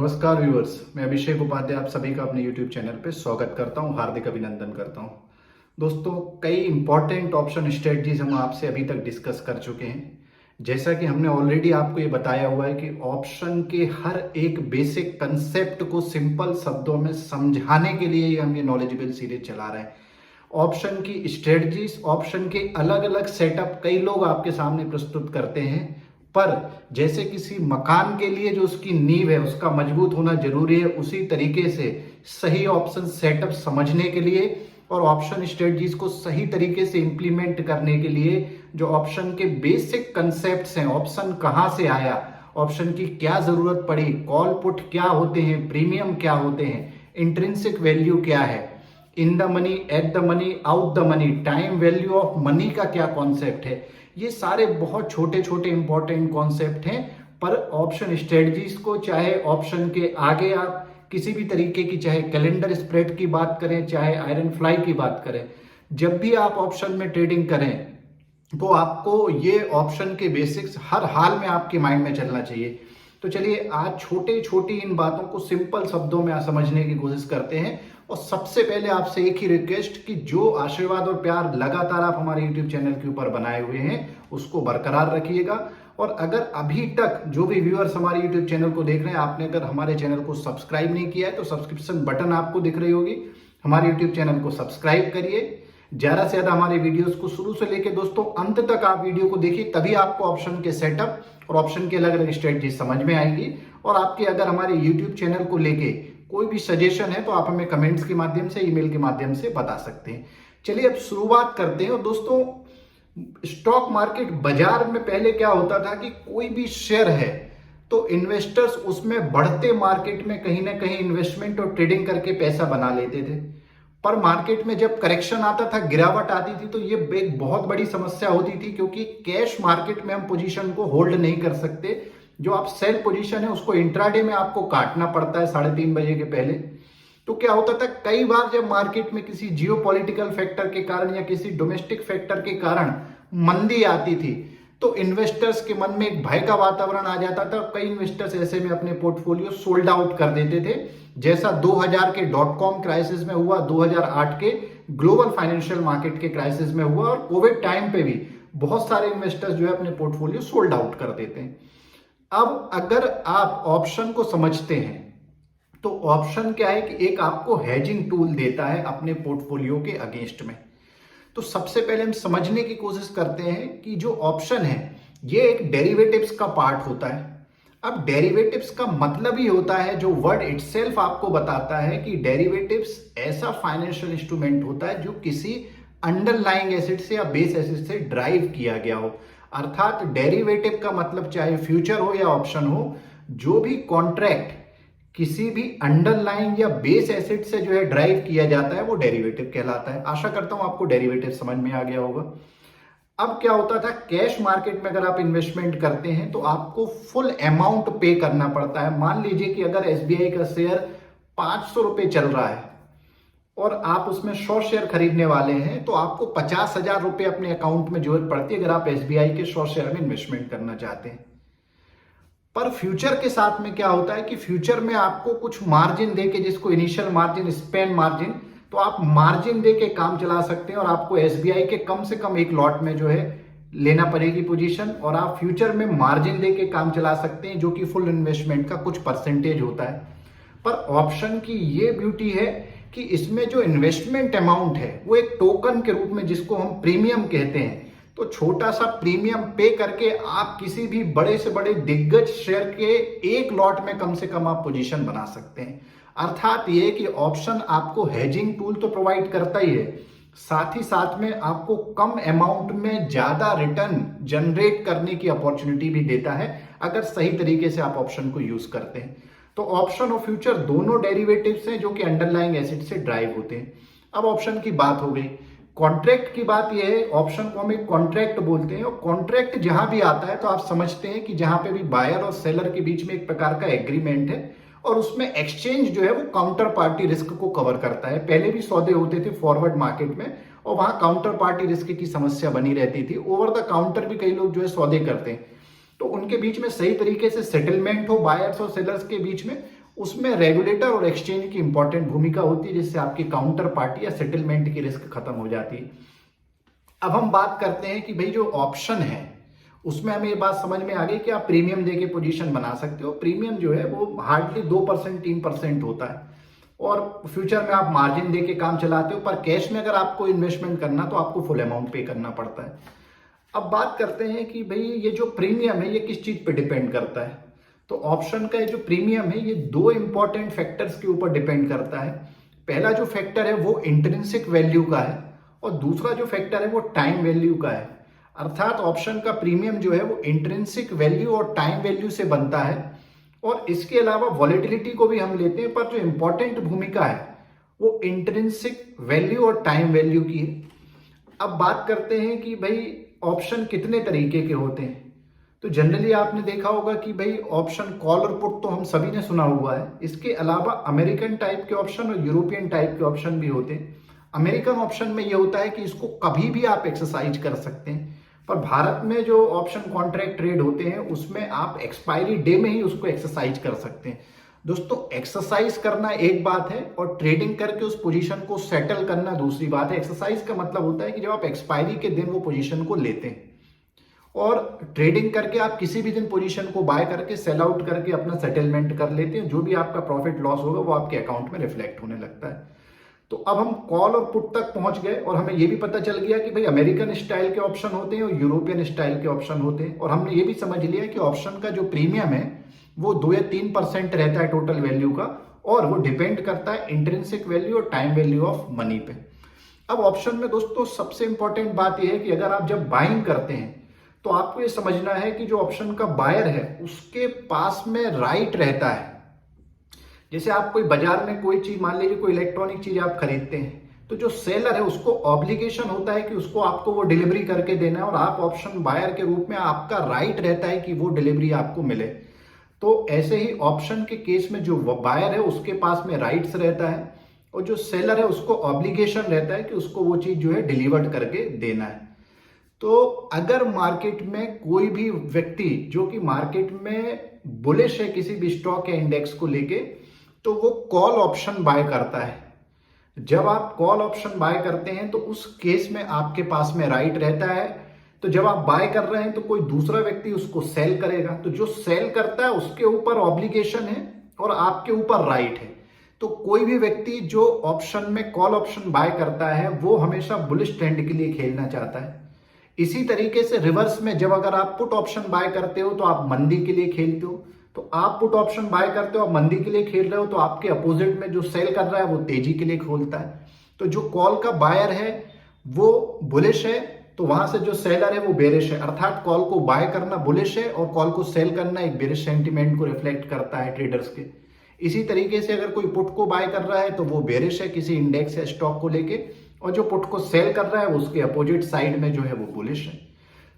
नमस्कार व्यूअर्स, मैं अभिषेक उपाध्याय आप सभी का अपने YouTube चैनल पे स्वागत करता हूं, हार्दिक अभिनंदन करता हूं। दोस्तों, कई इंपॉर्टेंट ऑप्शन स्ट्रेटजीज हम आपसे अभी तक डिस्कस कर चुके हैं। जैसा कि हमने ऑलरेडी आपको ये बताया हुआ है कि ऑप्शन के हर एक बेसिक कंसेप्ट को सिंपल शब्दों में समझाने के लिए हम ये नॉलेजेबल सीरीज चला रहे हैं। ऑप्शन की स्ट्रेटजीज, ऑप्शन के अलग अलग सेटअप कई लोग आपके सामने प्रस्तुत करते हैं, पर जैसे किसी मकान के लिए जो उसकी नींव है उसका मजबूत होना जरूरी है, उसी तरीके से सही ऑप्शन सेटअप समझने के लिए और ऑप्शन स्ट्रेटजीज को सही तरीके से इंप्लीमेंट करने के लिए जो ऑप्शन के बेसिक कंसेप्ट्स हैं, ऑप्शन कहां से आया, ऑप्शन की क्या जरूरत पड़ी, कॉल पुट क्या होते हैं, प्रीमियम क्या होते हैं, इंट्रिंसिक वैल्यू क्या है, in the money, at the money, out the money, time value of money का क्या कॉन्सेप्ट है, ये सारे बहुत छोटे छोटे इंपॉर्टेंट कॉन्सेप्ट हैं। पर ऑप्शन स्ट्रेटजीज को चाहे ऑप्शन के आगे आप किसी भी तरीके की, चाहे कैलेंडर स्प्रेड की बात करें, चाहे आयरन फ्लाई की बात करें, जब भी आप ऑप्शन में ट्रेडिंग करें तो आपको ये ऑप्शन के बेसिक्स हर हाल में आपके माइंड में चलना चाहिए। तो चलिए आज छोटे छोटी इन बातों को सिंपल शब्दों में समझने की कोशिश करते हैं। और सबसे पहले आपसे एक ही रिक्वेस्ट कि जो आशीर्वाद और प्यार लगातार आप हमारे YouTube चैनल के ऊपर बनाए हुए हैं उसको बरकरार रखिएगा। और अगर अभी तक जो भी व्यूअर्स हमारे YouTube चैनल को देख रहे हैं, आपने अगर हमारे चैनल को सब्सक्राइब नहीं किया है तो सब्सक्रिप्शन बटन आपको दिख रही होगी, हमारे YouTube चैनल को सब्सक्राइब करिए। ज्यादा से ज्यादा हमारे वीडियोस को शुरू से लेकर दोस्तों अंत तक आप वीडियो को देखिए, तभी आपको ऑप्शन के सेटअप और ऑप्शन के अलग अलग स्ट्रेटजी समझ में आएगी। और आपके अगर हमारे YouTube चैनल को लेके कोई भी सजेशन है तो आप हमें कमेंट्स के माध्यम से, ईमेल के माध्यम से बता सकते हैं। चलिए अब शुरुआत करते हैं। और दोस्तों, स्टॉक मार्केट बाजार में पहले क्या होता था कि कोई भी शेयर है तो इन्वेस्टर्स उसमें बढ़ते मार्केट में कहीं ना कहीं इन्वेस्टमेंट और ट्रेडिंग करके पैसा बना लेते थे। पर मार्केट में जब करेक्शन आता था, गिरावट आती थी, तो ये एक बहुत बड़ी समस्या होती थी, क्योंकि कैश मार्केट में हम पोजीशन को होल्ड नहीं कर सकते। जो आप सेल पोजीशन है उसको इंट्राडे में आपको काटना पड़ता है 3:30 बजे के पहले। तो क्या होता था, कई बार जब मार्केट में किसी जियोपॉलिटिकल फैक्टर के कारण या किसी डोमेस्टिक फैक्टर के कारण मंदी आती थी तो इन्वेस्टर्स के मन में एक भय का वातावरण आ जाता था। कई इन्वेस्टर्स ऐसे में अपने पोर्टफोलियो सोल्ड आउट कर देते थे, जैसा 2000 के .com क्राइसिस में हुआ, 2008 के ग्लोबल फाइनेंशियल मार्केट के क्राइसिस में हुआ, और कोविड टाइम पे भी बहुत सारे इन्वेस्टर्स जो है अपने पोर्टफोलियो सोल्ड आउट कर देते हैं। अब अगर आप ऑप्शन को समझते हैं तो ऑप्शन क्या है कि एक आपको हेजिंग टूल देता है अपने पोर्टफोलियो के अगेंस्ट में। तो सबसे पहले हम समझने की कोशिश करते हैं कि जो ऑप्शन है ये एक डेरिवेटिव्स का पार्ट होता है। अब डेरिवेटिव्स का मतलब ही होता है, जो वर्ड इटसेल्फ आपको बताता है कि डेरिवेटिव्स ऐसा फाइनेंशियल इंस्ट्रूमेंट होता है जो किसी अंडरलाइंग एसेट से या बेस एसेट से ड्राइव किया गया हो। अर्थात डेरिवेटिव का मतलब चाहे फ्यूचर हो या ऑप्शन हो, जो भी कॉन्ट्रैक्ट किसी भी अंडरलाइन या बेस एसेट से जो है ड्राइव किया जाता है वो डेरिवेटिव कहलाता है। आशा करता हूं आपको डेरिवेटिव समझ में आ गया होगा। अब क्या होता था, कैश मार्केट में अगर आप इन्वेस्टमेंट करते हैं तो आपको फुल अमाउंट पे करना पड़ता है। मान लीजिए कि अगर एसबीआई का शेयर 500 रुपए चल रहा है और आप उसमें 100 शेयर खरीदने वाले हैं तो आपको 50,000 रुपए अपने अकाउंट में जरूरत पड़ती है अगर आप एसबीआई के 100 शेयर में इन्वेस्टमेंट करना चाहते हैं। पर फ्यूचर के साथ में क्या होता है कि फ्यूचर में आपको कुछ मार्जिन देके, जिसको इनिशियल मार्जिन, स्पेन मार्जिन, तो आप मार्जिन देके काम चला सकते हैं और आपको एसबीआई के कम से कम एक लॉट में जो है लेना पड़ेगी पोजीशन, और आप फ्यूचर में मार्जिन देके काम चला सकते हैं, जो कि फुल इन्वेस्टमेंट का कुछ परसेंटेज होता है। पर ऑप्शन की ये ब्यूटी है कि इसमें जो इन्वेस्टमेंट अमाउंट है वो एक टोकन के रूप में, जिसको हम प्रीमियम कहते हैं, तो छोटा सा प्रीमियम पे करके आप किसी भी बड़े से बड़े दिग्गज शेयर के एक लॉट में कम से कम आप पोजीशन बना सकते हैं। अर्थात ये कि ऑप्शन आपको हेजिंग टूल तो प्रोवाइड करता ही है, साथ ही साथ में आपको कम अमाउंट में ज्यादा रिटर्न जनरेट करने की अपॉर्चुनिटी भी देता है अगर सही तरीके से आप ऑप्शन को यूज करते हैं। तो ऑप्शन और फ्यूचर दोनों डेरिवेटिव्स हैं जो कि अंडरलाइंग एसेट से ड्राइव होते हैं। अब ऑप्शन की बात हो गई, कॉन्ट्रैक्ट की बात यह है, ऑप्शन को हम एक कॉन्ट्रैक्ट बोलते हैं। और कॉन्ट्रैक्ट जहां भी आता है तो आप समझते हैं कि जहां पे भी बायर और सेलर के बीच में एक प्रकार का एग्रीमेंट है और उसमें एक्सचेंज जो है वो काउंटर पार्टी रिस्क को कवर करता है। पहले भी सौदे होते थे फॉरवर्ड मार्केट में और वहां काउंटर पार्टी रिस्क की समस्या बनी रहती थी। ओवर द काउंटर भी कई लोग जो है सौदे करते हैं, तो उनके बीच में सही तरीके से सेटलमेंट हो बायर्स और सेलर्स के बीच में, उसमें रेगुलेटर और एक्सचेंज की इंपॉर्टेंट भूमिका होती है, जिससे आपकी काउंटर पार्टी या सेटलमेंट की रिस्क खत्म हो जाती है। अब हम बात करते हैं कि भाई जो ऑप्शन है उसमें हमें ये बात समझ में आ गई कि आप प्रीमियम देके पोजीशन बना सकते हो। प्रीमियम जो है वो हार्डली 2% 3% होता है, और फ्यूचर में आप मार्जिन देके काम चलाते हो, पर कैश में अगर आपको इन्वेस्टमेंट करना तो आपको फुल अमाउंट पे करना पड़ता है। अब बात करते हैं कि भाई ये जो प्रीमियम है ये किस चीज पे डिपेंड करता है। तो ऑप्शन का जो प्रीमियम है ये दो इंपॉर्टेंट फैक्टर्स के ऊपर डिपेंड करता है। पहला जो फैक्टर है वो इंट्रिंसिक वैल्यू का है, और दूसरा जो फैक्टर है वो टाइम वैल्यू का है। अर्थात ऑप्शन का प्रीमियम जो है वो इंट्रिंसिक वैल्यू और टाइम वैल्यू से बनता है, और इसके अलावा वॉलेटिलिटी को भी हम लेते हैं, पर जो इंपॉर्टेंट भूमिका है वो इंट्रिंसिक वैल्यू और टाइम वैल्यू की है। अब बात करते हैं कि भाई ऑप्शन कितने तरीके के होते हैं। तो जनरली आपने देखा होगा कि भाई ऑप्शन कॉल और पुट तो हम सभी ने सुना हुआ है। इसके अलावा अमेरिकन टाइप के ऑप्शन और यूरोपियन टाइप के ऑप्शन भी होते हैं। अमेरिकन ऑप्शन में ये होता है कि इसको कभी भी आप एक्सरसाइज कर सकते हैं, पर भारत में जो ऑप्शन कॉन्ट्रैक्ट ट्रेड होते हैं उसमें आप एक्सपायरी डे में ही उसको एक्सरसाइज कर सकते हैं। दोस्तों, एक्सरसाइज करना एक बात है और ट्रेडिंग करके उस पोजीशन को सेटल करना दूसरी बात है। एक्सरसाइज का मतलब होता है कि जब आप एक्सपायरी के दिन वो पोजीशन को लेते हैं, और ट्रेडिंग करके आप किसी भी दिन पोजीशन को बाय करके सेल आउट करके अपना सेटलमेंट कर लेते हैं। जो भी आपका प्रॉफिट लॉस होगा वो आपके अकाउंट में रिफ्लेक्ट होने लगता है। तो अब हम कॉल और पुट तक पहुंच गए, और हमें ये भी पता चल गया कि भाई अमेरिकन स्टाइल के ऑप्शन होते हैं और यूरोपियन स्टाइल के ऑप्शन होते हैं, और हमने ये भी समझ लिया कि ऑप्शन का जो प्रीमियम है वो 2 या 3% रहता है टोटल वैल्यू का, और वो डिपेंड करता है इंट्रिंसिक वैल्यू और टाइम वैल्यू ऑफ मनी पे। अब ऑप्शन में दोस्तों सबसे इंपॉर्टेंट बात यह है कि अगर आप जब बाइंग करते हैं तो आपको ये समझना है कि जो ऑप्शन का बायर है उसके पास में राइट रहता है। जैसे आप कोई बाजार में कोई चीज, मान लीजिए कोई इलेक्ट्रॉनिक चीज आप खरीदते हैं, तो जो सेलर है उसको ऑब्लिगेशन होता है कि उसको आपको वो डिलीवरी करके देना है, और आप ऑप्शन बायर के रूप में आपका राइट रहता है कि वो डिलीवरी आपको मिले। तो ऐसे ही ऑप्शन के केस में जो बायर है उसके पास में राइट्स रहता है, और जो सेलर है उसको ऑब्लिगेशन रहता है कि उसको वो चीज जो है डिलीवर्ड करके देना है। तो अगर मार्केट में कोई भी व्यक्ति जो कि मार्केट में बुलिश है किसी भी स्टॉक या इंडेक्स को लेके, तो वो कॉल ऑप्शन बाय करता है। जब आप कॉल ऑप्शन बाय करते हैं तो उस केस में आपके पास में राइट रहता है। तो जब आप बाय कर रहे हैं तो कोई दूसरा व्यक्ति उसको सेल करेगा, तो जो सेल करता है उसके ऊपर ऑब्लिगेशन है और आपके ऊपर राइट है। तो कोई भी व्यक्ति जो ऑप्शन में कॉल ऑप्शन बाय करता है वो हमेशा बुलिश ट्रेंड के लिए खेलना चाहता है। इसी तरीके से रिवर्स में जब अगर आप पुट ऑप्शन बाय करते हो तो आप मंदी के लिए खेलते हो। तो आप पुट ऑप्शन बाय करते हो, आप मंदी के लिए खेल रहे हो, तो आपके अपोजिट में जो सेल कर रहा है वो तेजी के लिए खोलता है। तो जो कॉल का बायर है वो बुलिश है, तो वहां से जो सेलर है वो बेरिश है। अर्थात कॉल को बाय करना बुलिश है और कॉल को सेल करना एक बेरिश सेंटीमेंट को रिफ्लेक्ट करता है ट्रेडर्स के। इसी तरीके से अगर कोई पुट को बाय कर रहा है तो वो बेरिश है किसी इंडेक्स या स्टॉक को लेके, और जो पुट को सेल कर रहा है उसके अपोजिट साइड में जो है वो बुलिश है।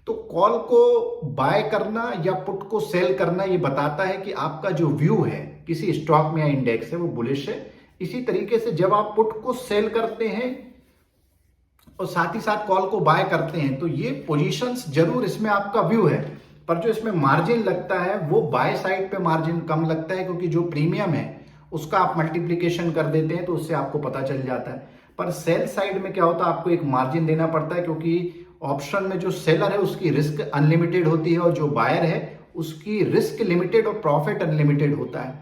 तो कॉल को बाय करना या पुट को सेल करना ये बताता है कि आपका जो व्यू है किसी स्टॉक में या इंडेक्स है वो बुलिश है। इसी तरीके से जब आप पुट को सेल करते हैं और साथ ही साथ कॉल को बाय करते हैं तो ये पोजीशंस जरूर इसमें आपका व्यू है, पर जो इसमें मार्जिन लगता है वो बाय साइड पे मार्जिन कम लगता है, क्योंकि जो प्रीमियम है उसका आप मल्टीप्लीकेशन कर देते हैं तो उससे आपको पता चल जाता है। पर सेल साइड में क्या होता है, आपको एक मार्जिन देना पड़ता है, क्योंकि ऑप्शन में जो सेलर है उसकी रिस्क अनलिमिटेड होती है और जो बायर है उसकी रिस्क लिमिटेड और प्रॉफिट अनलिमिटेड होता है।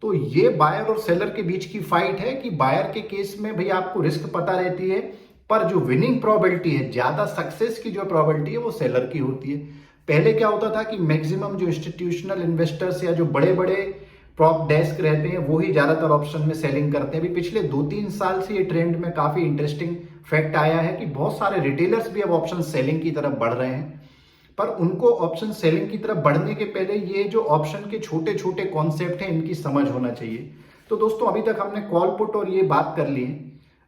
तो ये बायर और सेलर के बीच की फाइट है कि बायर के केस में भाई आपको रिस्क पता रहती है, पर जो विनिंग प्रोबेबिलिटी है, ज्यादा सक्सेस की जो प्रोबेबिलिटी है वो सेलर की होती है। पहले क्या होता था कि मैक्सिमम जो इंस्टीट्यूशनल इन्वेस्टर्स या जो बड़े बड़े प्रॉप डेस्क रहते हैं वो ही ज्यादातर ऑप्शन में सेलिंग करते हैं। अभी पिछले 2-3 साल से ये ट्रेंड में काफी इंटरेस्टिंग फैक्ट आया है कि बहुत सारे रिटेलर्स भी अब ऑप्शन सेलिंग की तरफ बढ़ रहे हैं, पर उनको ऑप्शन सेलिंग की तरफ बढ़ने के पहले ये जो ऑप्शन के छोटे छोटे कॉन्सेप्ट हैं इनकी समझ होना चाहिए। तो दोस्तों, अभी तक हमने कॉल पुट और ये बात कर ली है।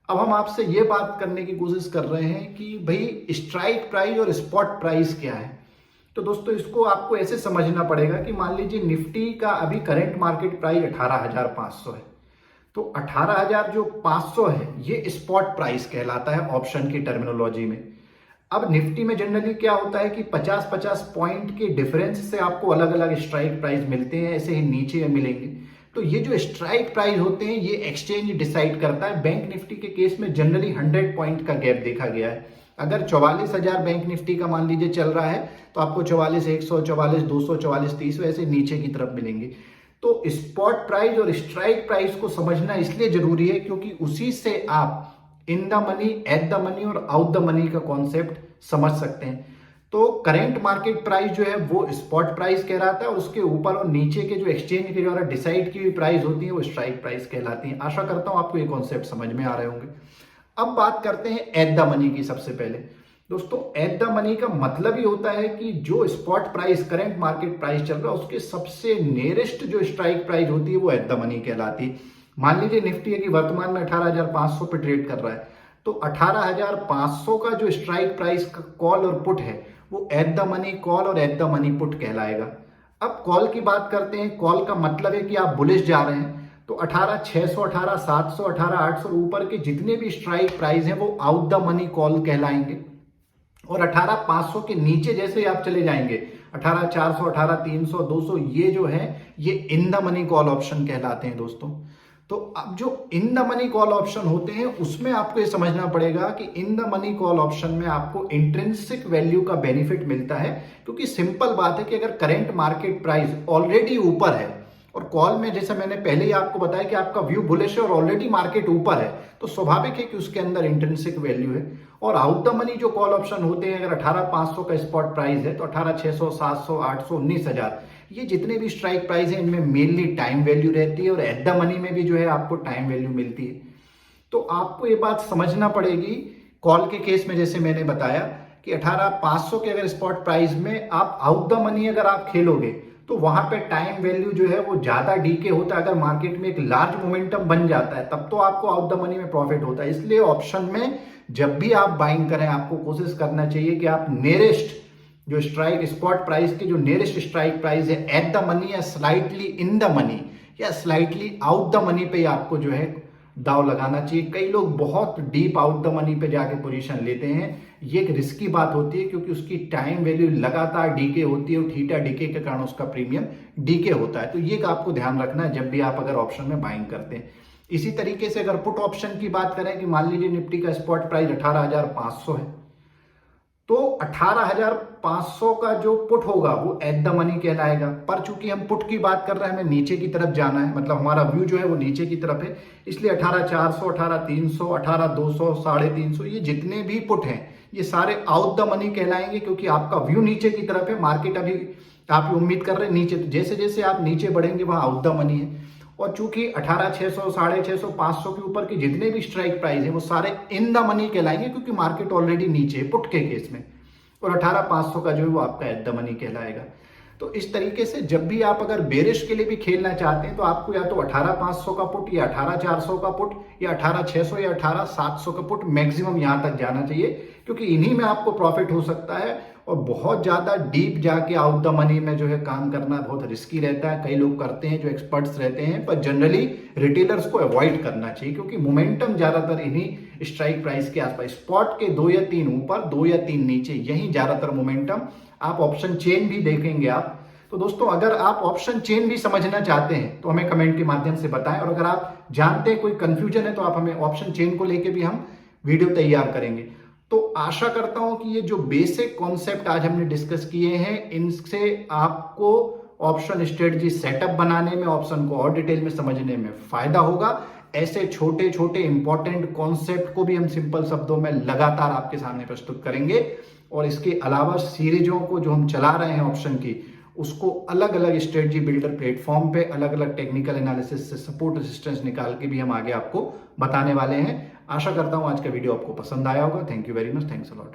अब हम आपसे ये बात करने की कोशिश कर रहे हैं कि भाई स्ट्राइक प्राइस और स्पॉट प्राइस क्या है। तो दोस्तों, इसको आपको ऐसे समझना पड़ेगा कि मान लीजिए निफ्टी का अभी करंट मार्केट प्राइस 18,500 है, तो 18,500 है ये स्पॉट प्राइस कहलाता है ऑप्शन की टर्मिनोलॉजी में। अब निफ्टी में जनरली क्या होता है कि 50-50 पॉइंट के डिफरेंस से आपको अलग अलग स्ट्राइक प्राइस मिलते हैं, ऐसे ही नीचे मिलेंगे। तो ये जो स्ट्राइक प्राइस होते हैं ये एक्सचेंज डिसाइड करता है। बैंक निफ्टी के केस में जनरली 100 पॉइंट का गैप देखा गया है। अगर 44,000 बैंक निफ्टी का मान लीजिए चल रहा है तो आपको 44,100, 44,200, 44,300 ऐसे नीचे की तरफ मिलेंगे। तो स्पॉट प्राइस और स्ट्राइक प्राइस को समझना इसलिए जरूरी है क्योंकि उसी से आप in the money, at the money और आउट द मनी का कॉन्सेप्ट समझ सकते हैं। तो करेंट मार्केट प्राइस जो है वो स्पॉट प्राइस कहलाता है और उसके ऊपर और नीचे के जो एक्सचेंज के द्वारा डिसाइड की हुई प्राइस होती है वो स्ट्राइक प्राइस कहलाती है। आशा करता हूं आपको ये कॉन्सेप्ट समझ में आ रहे होंगे। अब बात करते हैं एट द मनी की। सबसे पहले दोस्तों एट द मनी का मतलब ही होता है कि जो spot price, current market price चल रहा है उसके सबसे नियरेस्ट जो स्ट्राइक प्राइस होती है वो एट द मनी कहलाती है। मान लीजिए निफ्टी है कि वर्तमान में 18,500 पे ट्रेड कर रहा है, तो 18,500 का जो स्ट्राइक प्राइस का कॉल और पुट है वो एट द मनी कॉल और एट द मनी पुट कहलाएगा। अब कॉल की बात करते हैं। कॉल का मतलब है कि आप बुलिश जा रहे हैं, तो 18,600, 18,700, 18,800 ऊपर के जितने भी स्ट्राइक प्राइस हैं वो आउट द मनी कॉल कहलाएंगे। और 18,500 के नीचे जैसे आप चले जाएंगे, 18,400, 18,300, 200, ये जो है ये in the money call option कहलाते हैं दोस्तों। तो अब जो in the money call option होते हैं उसमें आपको ये समझना पड़ेगा कि in the money call option में आपको इंट्रिंसिक वैल्यू का बेनिफिट मिलता है, क्योंकि सिंपल बात है कि अगर करंट मार्केट प्राइस ऑलरेडी ऊपर है और कॉल में जैसे मैंने पहले ही आपको बताया कि आपका व्यू बुलिश है और ऑलरेडी मार्केट ऊपर है, तो स्वाभाविक है कि उसके अंदर इंट्रिंसिक वैल्यू है। और आउट द मनी जो कॉल ऑप्शन होते हैं, अगर 18,500 का स्पॉट प्राइस है तो 18,600, 700, 800, 19,000 ये जितने भी स्ट्राइक प्राइस है इनमें मेनली टाइम वैल्यू रहती है और एट द मनी में भी जो है आपको टाइम वैल्यू मिलती है। तो आपको ये बात समझना पड़ेगी। कॉल के केस में जैसे मैंने बताया कि 18,500 के अगर स्पॉट प्राइस में आप आउट द मनी अगर आप खेलोगे तो वहां पे टाइम वैल्यू जो है वो ज्यादा डीके होता है। अगर मार्केट में एक लार्ज मोमेंटम बन जाता है तब तो आपको आउट द मनी में प्रॉफिट होता है। इसलिए ऑप्शन में जब भी आप बाइंग करें आपको कोशिश करना चाहिए कि आप नियरेस्ट जो स्ट्राइक स्पॉट प्राइस के जो नियरेस्ट स्ट्राइक प्राइस है एट द मनी या स्लाइटली इन द मनी या स्लाइटली आउट द मनी पे आपको जो है दाव लगाना चाहिए। कई लोग बहुत डीप आउट द मनी पे जाके पोजीशन लेते हैं, ये एक रिस्की बात होती है क्योंकि उसकी टाइम वैल्यू लगातार डीके होती है और थीटा डीके के कारण उसका प्रीमियम डीके होता है। तो ये आपको ध्यान रखना है जब भी आप अगर ऑप्शन में बाइंग करते हैं। इसी तरीके से अगर पुट ऑप्शन की बात करें कि मान लीजिए निफ्टी का स्पॉट प्राइस 18,500 है, तो 18,500 का जो पुट होगा वो एट द मनी कहलाएगा। पर चूंकि हम पुट की बात कर रहे हैं, हमें नीचे की तरफ जाना है, मतलब हमारा व्यू जो है वो नीचे की तरफ है, इसलिए 18,400, 18,300, 18,200, 350 ये जितने भी पुट हैं ये सारे आउट द मनी कहलाएंगे, क्योंकि आपका व्यू नीचे की तरफ है। मार्केट अभी आप उम्मीद कर रहे हैं नीचे, तो जैसे जैसे आप नीचे बढ़ेंगे वहां आउट द मनी है। और चूंकि 18,600, 650, 500 के ऊपर के जितने भी स्ट्राइक प्राइस है वो सारे इन द मनी कहलाएंगे, क्योंकि मार्केट ऑलरेडी नीचे है पुट के केस में। और 18,500 का जो है वो आपका एट द मनी कहलाएगा। तो इस तरीके से जब भी आप अगर बेरिश के लिए भी खेलना चाहते हैं तो आपको या तो 18,500 का पुट या 18,400 का पुट या 18,600 या 18,700 का पुट मैक्सिमम यहां तक जाना चाहिए, क्योंकि इन्हीं में आपको प्रॉफिट हो सकता है। और बहुत ज्यादा डीप जाके आउट द मनी में जो है काम करना बहुत रिस्की रहता है। कई लोग करते हैं जो एक्सपर्ट्स रहते हैं, पर जनरली रिटेलर्स को अवॉइड करना चाहिए, क्योंकि मोमेंटम ज्यादातर इन्हीं स्ट्राइक प्राइस के आसपास, स्पॉट के 2 या 3 ऊपर, 2 या 3 नीचे, यही ज्यादातर मोमेंटम। आप ऑप्शन चेन भी देखेंगे आप। तो दोस्तों अगर आप ऑप्शन चेन भी समझना चाहते हैं तो हमें कमेंट के माध्यम से बताएं, और अगर आप जानते हैं कोई कंफ्यूजन है तो आप हमें ऑप्शन चेन को लेके भी हम वीडियो तैयार करेंगे। तो आशा करता हूं कि ये जो बेसिक कॉन्सेप्ट आज हमने डिस्कस किए हैं इनसे आपको ऑप्शन स्ट्रेटजी सेटअप बनाने में, ऑप्शन को और डिटेल में समझने में फायदा होगा। ऐसे छोटे छोटे इंपॉर्टेंट कॉन्सेप्ट को भी हम सिंपल शब्दों में लगातार आपके सामने प्रस्तुत करेंगे। और इसके अलावा सीरीजों को जो हम चला रहे हैं ऑप्शन की, उसको अलग अलग स्ट्रेटजी बिल्डर प्लेटफॉर्म पे अलग अलग टेक्निकल एनालिसिस से सपोर्ट असिस्टेंस निकाल के भी हम आगे आपको बताने वाले हैं। आशा करता हूं आज का वीडियो आपको पसंद आया होगा। Thank you very much, thanks a lot.